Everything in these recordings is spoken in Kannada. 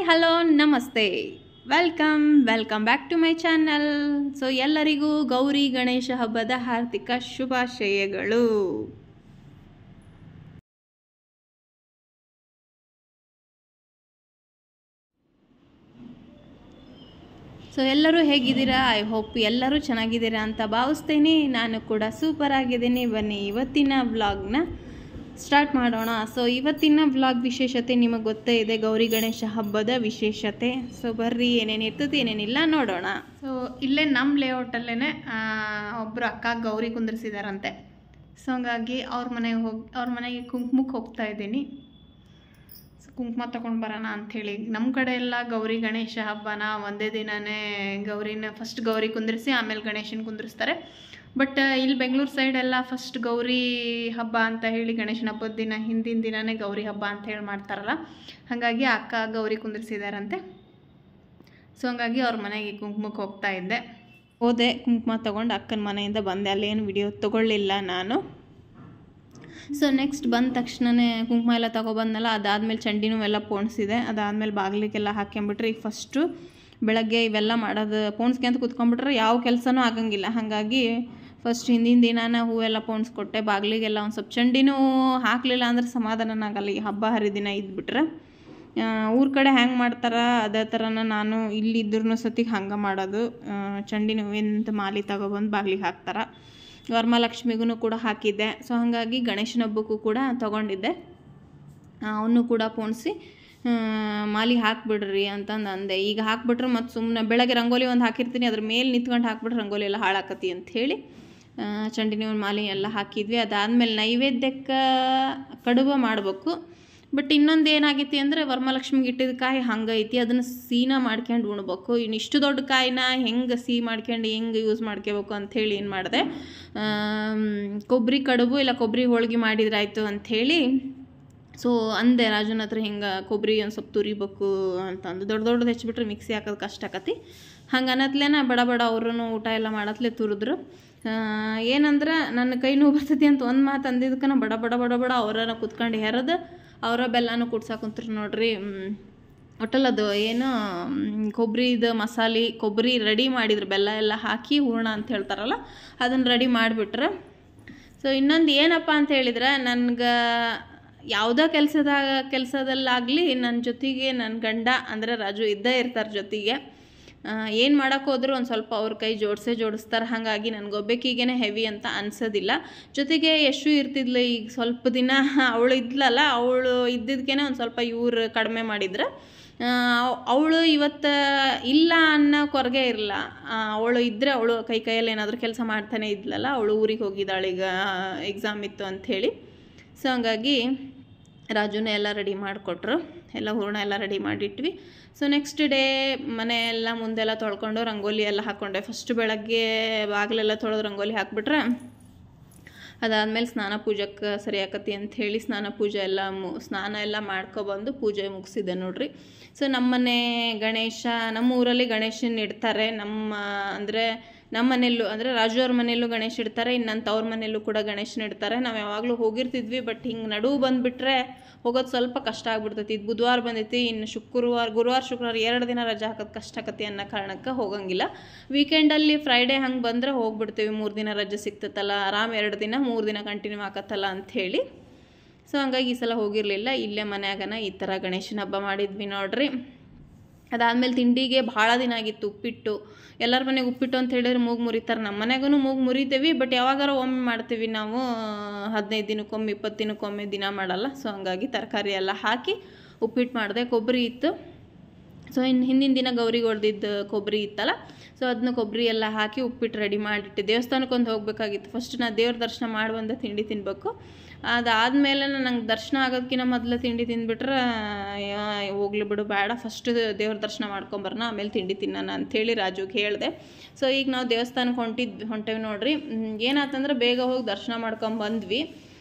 ಹಲೋ ನಮಸ್ತೆ welcome back to my channel. So ಎಲ್ಲರಿಗೂ ಗೌರಿ ಗಣೇಶ ಹಬ್ಬದ ಹಾರ್ದಿಕ ಶುಭಾಶಯಗಳು. ಸೊ ಎಲ್ಲರೂ ಹೇಗಿದ್ದೀರಾ? ಐ ಹೋಪ್ ಎಲ್ಲರೂ ಚೆನ್ನಾಗಿದ್ದೀರಾ ಅಂತ ಭಾವಿಸ್ತೀನಿ. ನಾನು ಕೂಡ ಸೂಪರ್ ಆಗಿದ್ದೀನಿ. ಬನ್ನಿ ಇವತ್ತಿನ ವ್ಲಾಗ್ನ ಸ್ಟಾರ್ಟ್ ಮಾಡೋಣ. ಸೊ ಇವತ್ತಿನ ವ್ಲಾಗ್ ವಿಶೇಷತೆ ನಿಮಗೆ ಗೊತ್ತೇ ಇದೆ, ಗೌರಿ ಗಣೇಶ ಹಬ್ಬದ ವಿಶೇಷತೆ. ಸೊ ಬರ್ರಿ ಏನೇನು ಇರ್ತದೆ ಏನೇನಿಲ್ಲ ನೋಡೋಣ. ಸೊ ಇಲ್ಲೇ ನಮ್ಮ ಲೇಔಟಲ್ಲೇ ಒಬ್ಬರು ಅಕ್ಕ ಗೌರಿ ಕುಂದಿರಿಸಿದಾರಂತೆ. ಸೊ ಹಂಗಾಗಿ ಅವ್ರ ಮನೆಗೆ ಕುಂಕುಮಕ್ಕೆ ಹೋಗ್ತಾ ಇದ್ದೀನಿ. ಸೊ ಕುಂಕುಮ ತೊಗೊಂಡು ಬರೋಣ ಅಂಥೇಳಿ. ನಮ್ಮ ಕಡೆ ಎಲ್ಲ ಗೌರಿ ಗಣೇಶ ಹಬ್ಬನ ಒಂದೇ ದಿನವೇ ಫಸ್ಟ್ ಗೌರಿ ಕುಂದಿರಿಸಿ ಆಮೇಲೆ ಗಣೇಶನ ಕುಂದಿರಿಸ್ತಾರೆ. ಬಟ್ ಇಲ್ಲಿ ಬೆಂಗಳೂರು ಸೈಡೆಲ್ಲ ಫಸ್ಟ್ ಗೌರಿ ಹಬ್ಬ ಅಂತ ಹೇಳಿ ಗಣೇಶನ ಹಬ್ಬದ ದಿನ ಹಿಂದಿನ ದಿನವೇ ಗೌರಿ ಹಬ್ಬ ಅಂತ ಹೇಳಿ ಮಾಡ್ತಾರಲ್ಲ, ಹಾಗಾಗಿ ಅಕ್ಕ ಗೌರಿ ಕುಂದಿರಿಸಿದಾರಂತೆ. ಸೊ ಹಂಗಾಗಿ ಅವ್ರ ಮನೆಗೆ ಕುಂಕುಮಕ್ಕೆ ಹೋದೆ. ಕುಂಕುಮ ತೊಗೊಂಡು ಅಕ್ಕನ ಮನೆಯಿಂದ ಬಂದೆ. ಅಲ್ಲೇನು ವಿಡಿಯೋ ತೊಗೊಳ್ಳಿಲ್ಲ ನಾನು. ಸೊ ನೆಕ್ಸ್ಟ್ ಬಂದ ತಕ್ಷಣವೇ ಕುಂಕುಮ ಎಲ್ಲ ತೊಗೊಬಂದಲ್ಲ, ಅದಾದಮೇಲೆ ಚಂಡಿನೂ ಎಲ್ಲ ಪೋಣಿಸಿದೆ. ಅದಾದಮೇಲೆ ಬಾಗಿಲಿಗೆಲ್ಲ ಹಾಕ್ಕೊಂಬಿಟ್ರೆ ಈಗ ಫಸ್ಟು ಬೆಳಗ್ಗೆ ಇವೆಲ್ಲ ಮಾಡೋದು ಪೋಣಿಸ್ಕೊಂತ ಕೂತ್ಕೊಂಡ್ಬಿಟ್ರೆ ಯಾವ ಕೆಲಸನೂ ಆಗಂಗಿಲ್ಲ. ಹಾಗಾಗಿ ಫಸ್ಟ್ ಹಿಂದಿನ ದಿನಾನ ಹೂವೆಲ್ಲ ಪೋಣಿಸ್ಕೊಟ್ಟೆ. ಬಾಗಿಲಿಗೆಲ್ಲ ಒಂದು ಸ್ವಲ್ಪ ಚಂಡಿನೂ ಹಾಕಲಿಲ್ಲ ಅಂದ್ರೆ ಸಮಾಧಾನನಾಗಲ್ಲ. ಈ ಹಬ್ಬ ಹರಿದಿನ ಇದ್ಬಿಟ್ರೆ ಊರ ಕಡೆ ಹ್ಯಾಂಗೆ ಮಾಡ್ತಾರೆ ಅದೇ ಥರನ ನಾನು ಇಲ್ಲಿದ್ರೂ ಸತಿಗೆ ಹಂಗೆ ಮಾಡೋದು. ಚಂಡಿನ ಹೂವಿಂದ ಮಾಲೆ ತಗೊಬಂದು ಬಾಗಿಲಿಗೆ ಹಾಕ್ತಾರೆ. ವರಮಹಾಲಕ್ಷ್ಮಿಗೂ ಕೂಡ ಹಾಕಿದ್ದೆ. ಸೊ ಹಾಗಾಗಿ ಗಣೇಶನ ಹಬ್ಬಕ್ಕೂ ಕೂಡ ತೊಗೊಂಡಿದ್ದೆ. ಅವನು ಕೂಡ ಪೋಣಿಸಿ ಮಾಲೆ ಹಾಕ್ಬಿಡ್ರಿ ಅಂತಂದು ಅಂದೆ. ಈಗ ಹಾಕ್ಬಿಟ್ರೆ ಮತ್ತು ಸುಮ್ಮನೆ ಬೆಳಗ್ಗೆ ರಂಗೋಲಿ ಒಂದು ಹಾಕಿರ್ತೀನಿ, ಅದ್ರ ಮೇಲೆ ನಿಂತ್ಕೊಂಡು ಹಾಕ್ಬಿಟ್ರೆ ರಂಗೋಲಿ ಎಲ್ಲ ಹಾಳಾಕತಿ ಅಂಥೇಳಿ ಚಂಡಿನ ಮಾಲೆ ಎಲ್ಲ ಹಾಕಿದ್ವಿ. ಅದಾದಮೇಲೆ ನೈವೇದ್ಯಕ್ಕೆ ಕಡುಬು ಮಾಡಬೇಕು. ಬಟ್ ಇನ್ನೊಂದು ಏನಾಗೈತಿ ಅಂದರೆ ವರಮಹಾಲಕ್ಷ್ಮಿಗೆ ಇಟ್ಟಿದ್ದ ಕಾಯಿ ಹಂಗೈತಿ, ಅದನ್ನು ಸೀನ ಮಾಡ್ಕೊಂಡು ಉಣ್ಬೇಕು. ಇನ್ನು ಇಷ್ಟು ದೊಡ್ಡ ಕಾಯಿನ ಹೆಂಗೆ ಸಿಹಿ ಮಾಡ್ಕೊಂಡು ಹೆಂಗೆ ಯೂಸ್ ಮಾಡ್ಕೋಬೇಕು ಅಂಥೇಳಿ ಏನು ಮಾಡಿದೆ, ಕೊಬ್ಬರಿ ಕಡುಬು ಇಲ್ಲ ಕೊಬ್ಬರಿ ಹೋಳ್ಗೆ ಮಾಡಿದ್ರಾಯ್ತು ಅಂಥೇಳಿ. ಸೊ ಅಂದೆ ರಾಜನ ಹತ್ರ ಹಿಂಗೆ ಕೊಬ್ಬರಿ ಒಂದು ಸ್ವಲ್ಪ ತುರಿಬೇಕು ಅಂತಂದು. ದೊಡ್ಡದು ಹೆಚ್ಚಿಬಿಟ್ರೆ ಮಿಕ್ಸಿ ಹಾಕೋದು ಕಷ್ಟ ಆಕತಿ. ಹಂಗೆ ಅನ್ನತ್ಲೇನ ಬಡ ಅವ್ರೂ ಊಟ ಎಲ್ಲ ಮಾಡತ್ಲೇ ತುರಿದ್ರು. ಏನಂದ್ರೆ ನನ್ನ ಕೈ ನೋವು ಬರ್ತೈತಿ ಅಂತ ಒಂದು ಮಾತು ಅಂದಿದ್ದಕ್ಕನ ಬಡ ಅವರನ್ನ ಕುತ್ಕೊಂಡು ಹೆರದು ಅವರ ಬೆಲ್ಲನೂ ಕುಡ್ಸಾಕೊಂತ್ರು ನೋಡ್ರಿ. ಒಟ್ಟಲ್ಲದು ಏನು ಕೊಬ್ಬರಿದು ಮಸಾಲೆ ಕೊಬ್ಬರಿ ರೆಡಿ ಮಾಡಿದ್ರು, ಬೆಲ್ಲ ಎಲ್ಲ ಹಾಕಿ ಹೂರ್ಣ ಅಂತ ಹೇಳ್ತಾರಲ್ಲ ಅದನ್ನು ರೆಡಿ ಮಾಡಿಬಿಟ್ರೆ. ಸೊ ಇನ್ನೊಂದು ಏನಪ್ಪ ಅಂತ ಹೇಳಿದ್ರೆ, ನನಗೆ ಯಾವುದೋ ಕೆಲಸದಲ್ಲಾಗಲಿ ನನ್ನ ಜೊತೆಗೆ ನನ್ನ ಗಂಡ ಅಂದರೆ ರಾಜು ಇದ್ದೇ ಇರ್ತಾರೆ ಜೊತೆಗೆ. ಏನು ಮಾಡೋಕ್ಕೆ ಹೋದ್ರು ಒಂದು ಸ್ವಲ್ಪ ಅವ್ರ ಕೈ ಜೋಡಿಸ್ತಾರೆ. ಹಾಗಾಗಿ ನನಗೊಬ್ಬಾಕಿಗೇ ಹೆವಿ ಅಂತ ಅನ್ಸೋದಿಲ್ಲ. ಜೊತೆಗೆ ಯಶು ಇರ್ತಿದ್ಲು. ಈಗ ಸ್ವಲ್ಪ ದಿನ ಅವಳು ಇದ್ಲಲ್ಲ, ಅವಳು ಇದ್ದಿದ್ದಕ್ಕೇ ಒಂದು ಸ್ವಲ್ಪ ಇವ್ರು ಕಡಿಮೆ ಮಾಡಿದ್ರೆ. ಅವಳು ಇವತ್ತು ಇಲ್ಲ ಅನ್ನೋ ಕೊರಗೆ ಇರಲ್ಲ. ಅವಳು ಇದ್ದರೆ ಅವಳು ಕೈಯಲ್ಲಿ ಏನಾದರೂ ಕೆಲಸ ಮಾಡ್ತಾನೆ ಇದ್ಲಲ್ಲ. ಅವಳು ಊರಿಗೆ ಹೋಗಿದ್ದಾಳೆ, ಈಗ ಎಕ್ಸಾಮ್ ಇತ್ತು ಅಂಥೇಳಿ. ಸೊ ಹಂಗಾಗಿ ರಾಜುನೇ ಎಲ್ಲ ರೆಡಿ ಮಾಡಿಕೊಟ್ರು. ಎಲ್ಲ ಹೂರ್ಣ ಎಲ್ಲ ರೆಡಿ ಮಾಡಿಟ್ವಿ. ಸೊ ನೆಕ್ಸ್ಟ್ ಡೇ ಮನೆಯೆಲ್ಲ ಮುಂದೆಲ್ಲ ತೊಳ್ಕೊಂಡು ರಂಗೋಲಿ ಎಲ್ಲ ಹಾಕ್ಕೊಂಡೆ. ಫಸ್ಟ್ ಬೆಳಗ್ಗೆ ಬಾಗಿಲೆಲ್ಲ ತೊಳೆದು ರಂಗೋಲಿ ಹಾಕ್ಬಿಟ್ರೆ ಅದಾದಮೇಲೆ ಸ್ನಾನ ಪೂಜಕ್ಕೆ ಸರಿ ಆಕತಿ ಅಂಥೇಳಿ ಸ್ನಾನ ಎಲ್ಲ ಮಾಡ್ಕೊಬಂದು ಪೂಜೆ ಮುಗಿಸಿದೆ ನೋಡ್ರಿ. ಸೊ ನಮ್ಮನೆ ಗಣೇಶ, ನಮ್ಮ ಊರಲ್ಲಿ ಗಣೇಶನ ಇಡ್ತಾರೆ. ನಮ್ಮ ಮನೆಯಲ್ಲೂ ಅಂದರೆ ರಾಜು ಅವ್ರ ಮನೆಯಲ್ಲೂ ಗಣೇಶ ಇಡ್ತಾರೆ, ಇನ್ನಂತ ಅವ್ರ ಮನೆಯಲ್ಲೂ ಕೂಡ ಗಣೇಶನ ಇಡ್ತಾರೆ. ನಾವು ಯಾವಾಗಲೂ ಹೋಗಿರ್ತಿದ್ವಿ. ಬಟ್ ಹಿಂಗೆ ನಡುವು ಬಂದುಬಿಟ್ರೆ ಹೋಗೋದು ಸ್ವಲ್ಪ ಕಷ್ಟ ಆಗ್ಬಿಡ್ತೈತಿ. ಇದು ಬುಧವಾರ ಬಂದೈತಿ, ಇನ್ನು ಗುರುವಾರ ಶುಕ್ರವಾರ 2 ದಿನ ರಜೆ ಹಾಕೋದು ಕಷ್ಟ ಆಕತಿ ಅನ್ನೋ ಕಾರಣಕ್ಕೆ ಹೋಗಂಗಿಲ್ಲ. ವೀಕೆಂಡಲ್ಲಿ ಫ್ರೈಡೇ ಹಂಗೆ ಬಂದರೆ ಹೋಗ್ಬಿಡ್ತೀವಿ. 3 ದಿನ ರಜೆ ಸಿಗ್ತೈತಲ್ಲ, ಆರಾಮ್ 2 ದಿನ 3 ದಿನ ಕಂಟಿನ್ಯೂ ಆಕತ್ತಲ್ಲ ಅಂಥೇಳಿ. ಸೊ ಹಂಗಾಗಿ ಈ ಸಲ ಹೋಗಿರಲಿಲ್ಲ. ಇಲ್ಲೇ ಮನ್ಯಾಗನ ಈ ಥರ ಗಣೇಶನ ಹಬ್ಬ ಮಾಡಿದ್ವಿ ನೋಡ್ರಿ. ಅದಾದಮೇಲೆ ತಿಂಡಿಗೆ ಭಾಳ ದಿನ ಆಗಿತ್ತು ಉಪ್ಪಿಟ್ಟು. ಎಲ್ಲರ ಮನೆಗೆ ಉಪ್ಪಿಟ್ಟು ಅಂತ ಹೇಳಿದ್ರೆ ಮೂಗು ಮುರಿತಾರೆ. ನಮ್ಮ ಮನೆಗೂ ಮೂಗು ಮುರಿತೇವಿ. ಬಟ್ ಯಾವಾಗಾರ ಒಮ್ಮೆ ಮಾಡ್ತೀವಿ ನಾವು, 15 ದಿನಕ್ಕೊಮ್ಮೆ 20 ದಿನಕ್ಕೊಮ್ಮೆ ದಿನ ಮಾಡಲ್ಲ. ಸೊ ಹಂಗಾಗಿ ತರಕಾರಿ ಎಲ್ಲ ಹಾಕಿ ಉಪ್ಪಿಟ್ಟು ಮಾಡಿದೆ. ಕೊಬ್ಬರಿ ಇತ್ತು. ಸೊ ಹಿಂದಿನ ದಿನ ಗೌರಿಗೆ ಹೊಡೆದಿದ್ದು ಕೊಬ್ಬರಿ ಇತ್ತಲ್ಲ, ಸೊ ಅದನ್ನ ಕೊಬ್ಬರಿ ಎಲ್ಲ ಹಾಕಿ ಉಪ್ಪಿಟ್ಟು ರೆಡಿ ಮಾಡಿಟ್ಟೆ. ದೇವಸ್ಥಾನಕ್ಕೊಂದು ಹೋಗಬೇಕಾಗಿತ್ತು. ಫಸ್ಟ್ ನಾನು ದೇವ್ರ ದರ್ಶನ ಮಾಡಿ ಬಂದು ತಿಂಡಿ ತಿನ್ನಬೇಕು. ಅದಾದಮೇಲೆ ನಂಗೆ ದರ್ಶನ ಆಗೋದಕ್ಕಿಂತ ಮೊದಲು ತಿಂಡಿ ತಿಂದುಬಿಟ್ರೆ ಹೋಗ್ಲಿ ಬಿಡು ಬೇಡ, ಫಸ್ಟ್ ದೇವ್ರ ದರ್ಶನ ಮಾಡ್ಕೊಂಬರೋಣ ಆಮೇಲೆ ತಿಂಡಿ ತಿನ್ನೋಣ ಅಂಥೇಳಿ ರಾಜುಗೆ ಹೇಳಿದೆ. ಸೊ ಈಗ ನಾವು ದೇವಸ್ಥಾನಕ್ಕೆ ಹೊಂಟೇವಿ ನೋಡ್ರಿ. ಏನಾತಂದ್ರೆ ಬೇಗ ಹೋಗಿ ದರ್ಶನ ಮಾಡ್ಕೊಂಬಂದ್ವಿ.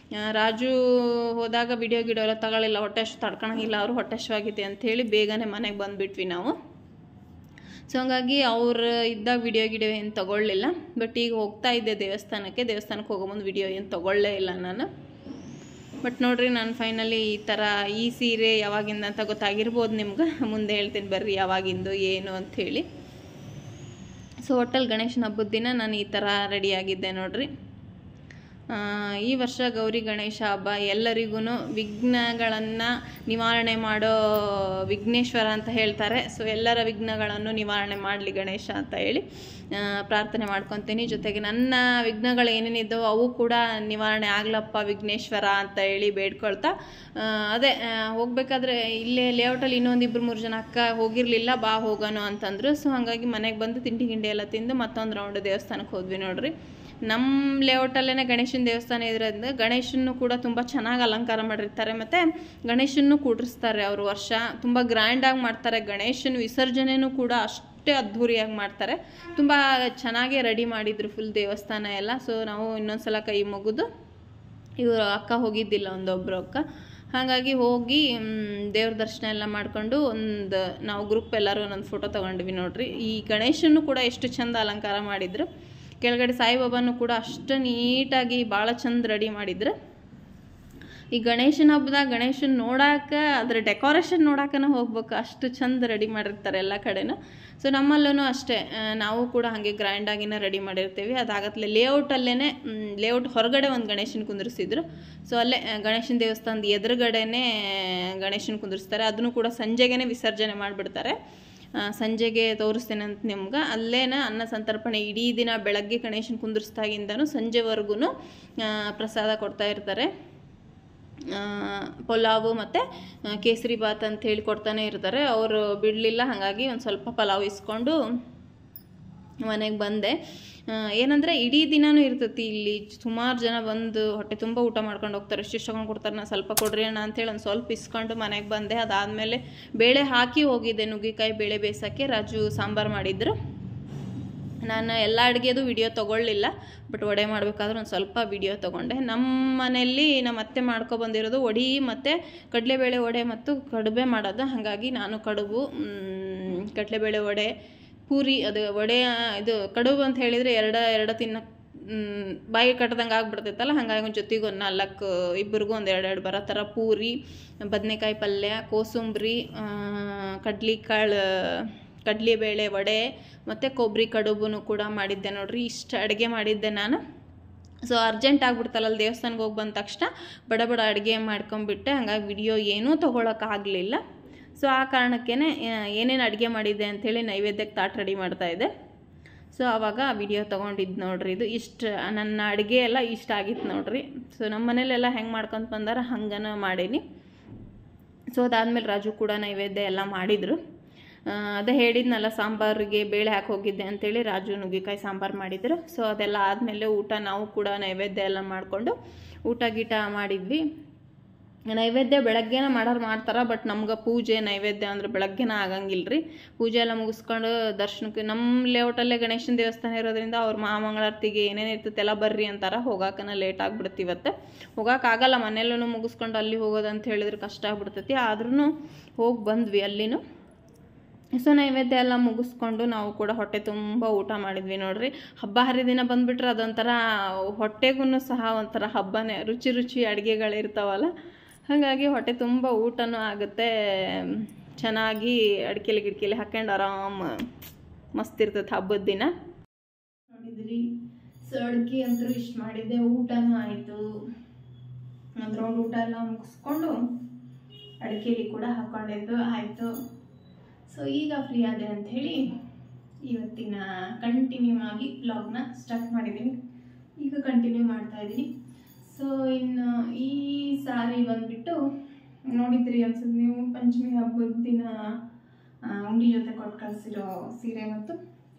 ರಾಜು ಹೋದಾಗ ವಿಡಿಯೋ ಎಲ್ಲ ತಗೊಳ್ಳಿಲ್ಲ, ಹೊಟ್ಟೆ ಅಷ್ಟು ತಡ್ಕೊಳಂಗಿಲ್ಲ ಅವರು, ಹೊಟ್ಟೆ ಅಷ್ಟವಾಗಿದೆ ಅಂಥೇಳಿ ಬೇಗನೆ ಮನೆಗೆ ಬಂದುಬಿಟ್ವಿ ನಾವು. ಸೊ ಹಂಗಾಗಿ ಅವ್ರು ಇದ್ದಾಗ ವಿಡಿಯೋ ಏನು ತೊಗೊಳ್ಳಿಲ್ಲ. ಬಟ್ ಈಗ ಹೋಗ್ತಾ ಇದ್ದೆ ದೇವಸ್ಥಾನಕ್ಕೆ ಹೋಗೋಮುಂದು ವಿಡಿಯೋ ಏನು ತೊಗೊಳ್ಳೇ ಇಲ್ಲ ನಾನು. ಬಟ್ ನೋಡಿರಿ ನಾನು ಫೈನಲಿ ಈ ಸೀರೆ ಯಾವಾಗಿಂದ ಅಂತ ಗೊತ್ತಾಗಿರ್ಬೋದು ನಿಮ್ಗೆ, ಮುಂದೆ ಹೇಳ್ತೀನಿ ಬರ್ರಿ ಯಾವಾಗಿಂದು ಏನು ಅಂಥೇಳಿ. ಸೊ ಒಟ್ಟಲ್ಲಿ ಗಣೇಶನ ಹಬ್ಬದ ದಿನ ನಾನು ಈ ಥರ ರೆಡಿಯಾಗಿದ್ದೆ ನೋಡಿರಿ. ಈ ವರ್ಷ ಗೌರಿ ಗಣೇಶ ಹಬ್ಬ ಎಲ್ಲರಿಗೂ ವಿಘ್ನಗಳನ್ನು ನಿವಾರಣೆ ಮಾಡೋ ವಿಘ್ನೇಶ್ವರ ಅಂತ ಹೇಳ್ತಾರೆ. ಸೊ ಎಲ್ಲರ ವಿಘ್ನಗಳನ್ನು ನಿವಾರಣೆ ಮಾಡಲಿ ಗಣೇಶ ಅಂತ ಹೇಳಿ ಪ್ರಾರ್ಥನೆ ಮಾಡ್ಕೊತೀನಿ. ಜೊತೆಗೆ ನನ್ನ ವಿಘ್ನಗಳು ಏನೇನಿದ್ದವು ಅವು ಕೂಡ ನಿವಾರಣೆ ಆಗ್ಲಪ್ಪ ವಿಘ್ನೇಶ್ವರ ಅಂತ ಹೇಳಿ ಬೇಡ್ಕೊಳ್ತಾ, ಅದೇ ಹೋಗ್ಬೇಕಾದ್ರೆ ಇಲ್ಲೇ ಲೇಔಟಲ್ಲಿ ಇನ್ನೊಂದಿಬ್ಬರು 3 ಜನ ಅಕ್ಕ ಹೋಗಿರಲಿಲ್ಲ, ಬಾ ಹೋಗೋಣ ಅಂತಂದರು. ಸೊ ಹಾಗಾಗಿ ಮನೆಗೆ ಬಂದು ತಿಂಡಿ ಗಿಂಡಿ ಎಲ್ಲ ತಿಂದು ಮತ್ತೊಂದು ರೌಂಡ್ ದೇವಸ್ಥಾನಕ್ಕೆ ಹೋದ್ವಿ ನೋಡ್ರಿ. ನಮ್ಮ ಲೇಔಟಲ್ಲೇ ಗಣೇಶನ ದೇವಸ್ಥಾನ ಇರೋದ್ರಿಂದ ಗಣೇಶನ್ನು ಕೂಡ ತುಂಬ ಚೆನ್ನಾಗಿ ಅಲಂಕಾರ ಮಾಡಿರ್ತಾರೆ, ಮತ್ತು ಗಣೇಶನ್ನು ಕೂಡಿಸ್ತಾರೆ. ಅವರು ವರ್ಷ ತುಂಬ ಗ್ರ್ಯಾಂಡಾಗಿ ಮಾಡ್ತಾರೆ. ಗಣೇಶನ ವಿಸರ್ಜನೆಯೂ ಕೂಡ ಅಷ್ಟೇ ಅದ್ಧೂರಿಯಾಗಿ ಮಾಡ್ತಾರೆ. ತುಂಬ ಚೆನ್ನಾಗೇ ರೆಡಿ ಮಾಡಿದ್ರು ಫುಲ್ ದೇವಸ್ಥಾನ ಎಲ್ಲ. ಸೊ ನಾವು ಇನ್ನೊಂದು ಸಲ ಕೈ ಮುಗಿದು, ಇವರು ಅಕ್ಕ ಹೋಗಿದ್ದಿಲ್ಲ, ಒಂದೊಬ್ಬರು ಅಕ್ಕ, ಹಾಗಾಗಿ ಹೋಗಿ ದೇವ್ರ ದರ್ಶನ ಎಲ್ಲ ಮಾಡಿಕೊಂಡು ನಾವು ಗ್ರೂಪ್ ಎಲ್ಲರೂ ಒಂದೊಂದು ಫೋಟೋ ತೊಗೊಂಡ್ವಿ ನೋಡ್ರಿ. ಈ ಗಣೇಶನ್ನು ಕೂಡ ಎಷ್ಟು ಚಂದ ಅಲಂಕಾರ ಮಾಡಿದ್ರು. ಕೆಳಗಡೆ ಸಾಯಿಬಾಬಾನು ಕೂಡ ಅಷ್ಟು ನೀಟಾಗಿ ಭಾಳ ಚಂದ ರೆಡಿ ಮಾಡಿದ್ರು. ಈ ಗಣೇಶನ ಹಬ್ಬದಾಗ ಗಣೇಶನ ನೋಡೋಕೆ, ಅದರ ಡೆಕೋರೇಷನ್ ನೋಡೋಕೆ ಹೋಗ್ಬೇಕು, ಅಷ್ಟು ಚಂದ ರೆಡಿ ಮಾಡಿರ್ತಾರೆ ಎಲ್ಲ ಕಡೆನೂ. ಸೊ ನಮ್ಮಲ್ಲೂ ಅಷ್ಟೇ, ನಾವು ಕೂಡ ಹಾಗೆ ಗ್ರ್ಯಾಂಡಾಗಿನ ರೆಡಿ ಮಾಡಿರ್ತೀವಿ. ಅದಾಗತ್ತಲೇ ಲೇಔಟ್ ಹೊರಗಡೆ ಒಂದು ಗಣೇಶನ ಕುಂದಿರಿಸಿದ್ರು. ಸೊ ಅಲ್ಲೇ ಗಣೇಶನ ದೇವಸ್ಥಾನದ ಎದುರುಗಡೆನೇ ಗಣೇಶನ ಕುಂದಿರಿಸ್ತಾರೆ. ಅದನ್ನು ಕೂಡ ಸಂಜೆಗೇ ವಿಸರ್ಜನೆ ಮಾಡಿಬಿಡ್ತಾರೆ. ಸಂಜೆಗೆ ತೋರಿಸ್ತೇನೆ ಅಂತ ನಿಮ್ಗೆ. ಅಲ್ಲೇನ ಅನ್ನ ಸಂತರ್ಪಣೆ ಇಡೀ ದಿನ ಬೆಳಗ್ಗೆ ಗಣೇಶನ ಕುಂದಿರಿಸ್ದಾಗಿಂದನೂ ಸಂಜೆವರೆಗೂ ಪ್ರಸಾದ ಕೊಡ್ತಾ ಇರ್ತಾರೆ. ಪಲಾವು ಮತ್ತು ಕೇಸರಿ ಬಾತ್ ಅಂತ ಹೇಳಿ ಕೊಡ್ತಾನೆ ಇರ್ತಾರೆ. ಅವರು ಬಿಡಲಿಲ್ಲ, ಹಾಗಾಗಿ ಒಂದು ಸ್ವಲ್ಪ ಪಲಾವ್ ಇಸ್ಕೊಂಡು ಮನೆಗೆ ಬಂದೆ. ಏನಂದರೆ ಇಡೀ ದಿನವೂ ಇರ್ತೈತಿ ಇಲ್ಲಿ. ಸುಮಾರು ಜನ ಬಂದು ಹೊಟ್ಟೆ ತುಂಬ ಊಟ ಮಾಡ್ಕೊಂಡು ಹೋಗ್ತಾರೆ. ಎಷ್ಟು ತಗೊಂಡು ಕೊಡ್ತಾರೆ, ನಾನು ಸ್ವಲ್ಪ ಕೊಡ್ರಿ ಅಣ್ಣ ಅಂತೇಳಿ ಒಂದು ಸ್ವಲ್ಪ ಇಸ್ಕೊಂಡು ಮನೆಗೆ ಬಂದೆ. ಅದಾದಮೇಲೆ ಬೇಳೆ ಹಾಕಿ ಹೋಗಿದ್ದೆ, ನುಗ್ಗಿಕಾಯಿ ಬೇಳೆ ಬೇಯಿಸೋಕ್ಕೆ. ರಾಜು ಸಾಂಬಾರು ಮಾಡಿದ್ರು. ನಾನು ಎಲ್ಲ ಅಡುಗೆದು ವಿಡಿಯೋ ತೊಗೊಳ್ಳಿಲ್ಲ, ಬಟ್ ವಡೆ ಮಾಡಬೇಕಾದ್ರೆ ಒಂದು ಸ್ವಲ್ಪ ವಿಡಿಯೋ ತೊಗೊಂಡೆ. ನಮ್ಮ ಮನೆಯಲ್ಲಿ ನಮ್ಮ ಅತ್ತೆ ಮಾಡ್ಕೊಬಂದಿರೋದು ವಡೆ ಮತ್ತು ಕಡಲೆಬೇಳೆ ವಡೆ ಮತ್ತು ಕಡುಬೆ ಮಾಡೋದು. ಹಾಗಾಗಿ ನಾನು ಕಡುಬು, ಕಡಲೆಬೇಳೆ ವಡೆ, ಪೂರಿ, ಅದು ವಡೆ, ಇದು ಕಡುಬು ಅಂತ ಹೇಳಿದರೆ ಎರಡು ತಿನ್ನಕ್ಕೆ ಬಾಯಿ ಕಟ್ಟದಂಗೆ ಆಗ್ಬಿಡ್ತೈತಲ್ಲ. ಹಾಗಾಗಿ ಒಂದು ಜೊತೆಗೆ ಒಂದು 4 ಇಬ್ಬರಿಗೂ ಒಂದು 2 ಬರೋ ಥರ ಪೂರಿ, ಬದನೆಕಾಯಿ ಪಲ್ಯ, ಕೋಸಂಬರಿ, ಕಡಲೆಬೇಳೆ ವಡೆ ಮತ್ತು ಕೊಬ್ಬರಿ ಕಡುಬು ಕೂಡ ಮಾಡಿದ್ದೆ ನೋಡ್ರಿ. ಇಷ್ಟು ಅಡುಗೆ ಮಾಡಿದ್ದೆ ನಾನು. ಸೊ ಅರ್ಜೆಂಟ್ ಆಗ್ಬಿಡ್ತಲ್ಲ ಅಲ್ಲಿ ದೇವಸ್ಥಾನಕ್ಕೆ ಹೋಗಿ ಬಂದ ತಕ್ಷಣ ಬಡ ಅಡುಗೆ ಮಾಡ್ಕೊಂಬಿಟ್ಟೆ. ಹಾಗಾಗಿ ವಿಡಿಯೋ ಏನೂ ತೊಗೊಳಕ್ಕಾಗಲಿಲ್ಲ. ಸೊ ಆ ಕಾರಣಕ್ಕೇ ಏನೇನು ಅಡುಗೆ ಮಾಡಿದ್ದೆ ಅಂಥೇಳಿ ನೈವೇದ್ಯಕ್ಕೆ ತಾಟ್ ರೆಡಿ ಮಾಡ್ತಾಯಿದ್ದೆ. ಸೊ ಆವಾಗ ವಿಡಿಯೋ ತೊಗೊಂಡಿದ್ದು ನೋಡ್ರಿ. ಇದು ಇಷ್ಟು ನನ್ನ ಅಡುಗೆ ಎಲ್ಲ ಇಷ್ಟ ಆಗಿತ್ತು ನೋಡ್ರಿ. ಸೊ ನಮ್ಮ ಮನೇಲೆಲ್ಲ ಹೆಂಗೆ ಮಾಡ್ಕೊತ ಬಂದಾರ ಹಂಗನ ಮಾಡೀನಿ. ಸೊ ಅದಾದಮೇಲೆ ರಾಜು ಕೂಡ ನೈವೇದ್ಯ ಎಲ್ಲ ಮಾಡಿದರು. ಅದೇ ಹೇಳಿದ್ನಲ್ಲ, ಸಾಂಬಾರಿಗೆ ಬೇಳೆ ಹಾಕಿ ಹೋಗಿದ್ದೆ ಅಂಥೇಳಿ ರಾಜು ನುಗ್ಗಿಕಾಯಿ ಸಾಂಬಾರು ಮಾಡಿದರು. ಸೊ ಅದೆಲ್ಲ ಆದಮೇಲೆ ಊಟ, ನಾವು ಕೂಡ ನೈವೇದ್ಯ ಎಲ್ಲ ಮಾಡಿಕೊಂಡು ಊಟ ಮಾಡಿದ್ವಿ. ನೈವೇದ್ಯ ಬೆಳಗ್ಗೆನ ಮಾಡ್ತಾರೆ, ಬಟ್ ನಮ್ಗೆ ಪೂಜೆ ನೈವೇದ್ಯ ಅಂದ್ರೆ ಬೆಳಗ್ಗೆನ ಆಗಂಗಿಲ್ಲ ರೀ. ಪೂಜೆ ಎಲ್ಲ ಮುಗಿಸ್ಕೊಂಡು ದರ್ಶನಕ್ಕೆ, ನಮ್ಮ ಲೇಔಟಲ್ಲೇ ಗಣೇಶನ ದೇವಸ್ಥಾನ ಇರೋದ್ರಿಂದ ಅವ್ರ ಮಹಾಮಂಗಳಾರತಿಗೆ ಏನೇನು ಇರ್ತೈತೆ ಎಲ್ಲ ಬರ್ರಿ ಅಂತಾರೆ. ಹೋಗಾಕನ ಲೇಟ್ ಆಗಿಬಿಡ್ತು ಇವತ್ತು. ಹೋಗೋಕ್ಕಾಗಲ್ಲ, ಮನೆಯಲ್ಲೂ ಮುಗಿಸ್ಕೊಂಡು ಅಲ್ಲಿ ಹೋಗೋದು ಅಂತ ಹೇಳಿದ್ರೆ ಕಷ್ಟ ಆಗ್ಬಿಡ್ತೈತಿ. ಆದ್ರೂ ಹೋಗಿ ಬಂದ್ವಿ ಅಲ್ಲಿನೂ. ಸೊ ನೈವೇದ್ಯ ಎಲ್ಲ ಮುಗಿಸ್ಕೊಂಡು ನಾವು ಕೂಡ ಹೊಟ್ಟೆ ತುಂಬ ಊಟ ಮಾಡಿದ್ವಿ ನೋಡ್ರಿ. ಹಬ್ಬ ಹರಿದಿನ ಬಂದುಬಿಟ್ರೆ ಅದೊಂಥರ ಹೊಟ್ಟೆಗೂ ಸಹ ಒಂಥರ ಹಬ್ಬನೇ, ರುಚಿ ಅಡುಗೆಗಳಿರ್ತಾವಲ್ಲ. ಹಾಗಾಗಿ ಹೊಟ್ಟೆ ತುಂಬ ಊಟನೂ ಆಗುತ್ತೆ. ಚೆನ್ನಾಗಿ ಗಿಡ್ಕೆಲಿ ಹಾಕ್ಕೊಂಡು ಆರಾಮ ಮಸ್ತ್ ಇರ್ತೈತೆ ಹಬ್ಬದ ದಿನ. ನೋಡಿದ್ರಿ, ಸೊ ಅಡುಗೆ ಅಂತೂ ಇಷ್ಟು ಮಾಡಿದ್ದೆ. ಊಟನೂ ಆಯಿತು. ಒಂದು ರೌಂಡ್ ಊಟ ಎಲ್ಲ ಮುಗಿಸ್ಕೊಂಡು ಅಡುಗೆಲಿ ಕೂಡ ಹಾಕ್ಕೊಂಡಿದ್ದು ಆಯಿತು. ಸೊ ಈಗ ಫ್ರೀ ಆದೆ ಅಂಥೇಳಿ ಇವತ್ತಿನ ಕಂಟಿನ್ಯೂ ಆಗಿ ವ್ಲಾಗ್ನ ಸ್ಟಾರ್ಟ್ ಮಾಡಿದ್ದೀನಿ. ಈಗ ಕಂಟಿನ್ಯೂ ಮಾಡ್ತಾಯಿದ್ದೀನಿ. ಸೊ ಇನ್ನು ಈ ಸಾರಿ ಬಂದುಬಿಟ್ಟು ನೋಡಿದ್ರಿ ಅನ್ಸುತ್ತೆ ನೀವು, ಪಂಚಮಿ ಹಬ್ಬದ ದಿನ ಉಂಡಿ ಜೊತೆ ಕೊಟ್ಟು ಕಳಿಸಿರೋ ಸೀರೆ ಮತ್ತು